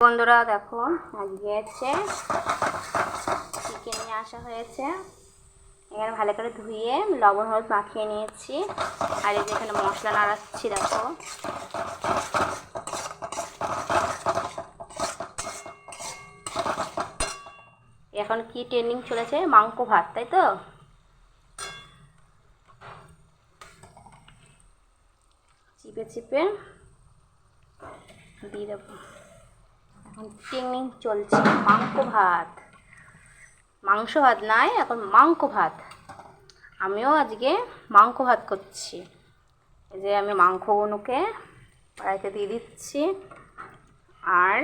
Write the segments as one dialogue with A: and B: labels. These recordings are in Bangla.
A: বন্ধুরা দেখো, আজকে হচ্ছে চিকেন নিয়ে আসা হয়েছে। এখানে ভালো করে ধুয়ে লবণ হলুদ মাখিয়ে নিয়েছি। আর এই যে এখানে মশলা নাড়াচ্ছি দেখো। এখন কি ট্রেন্ডিং চলেছে? মাংস ভাত, তাই তো? চিপে চিপে দিয়ে দেবো। এখন ট্রেন্ডিং চলছে মাংস ভাত। মাংস ভাত নাই, এখন মাংস ভাত। আমিও আজকে মাংস ভাত করছি। এই যে আমি মাংসগুলোকে কড়াইতে দিয়ে দিচ্ছি। আর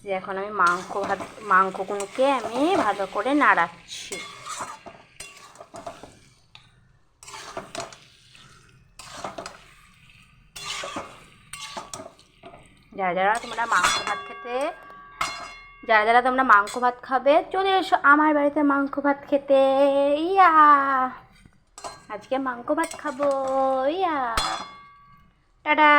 A: যে এখন আমি মাংসগুলোকে আমি ভালো করে নাড়াচ্ছি। যারা যারা তোমরা মাংস ভাত খাবে, চলে এসো আমার বাড়িতে মাংস ভাত খেতে। ইয়া, আজকে মাংস ভাত খাবো। ইয়া, টাটা।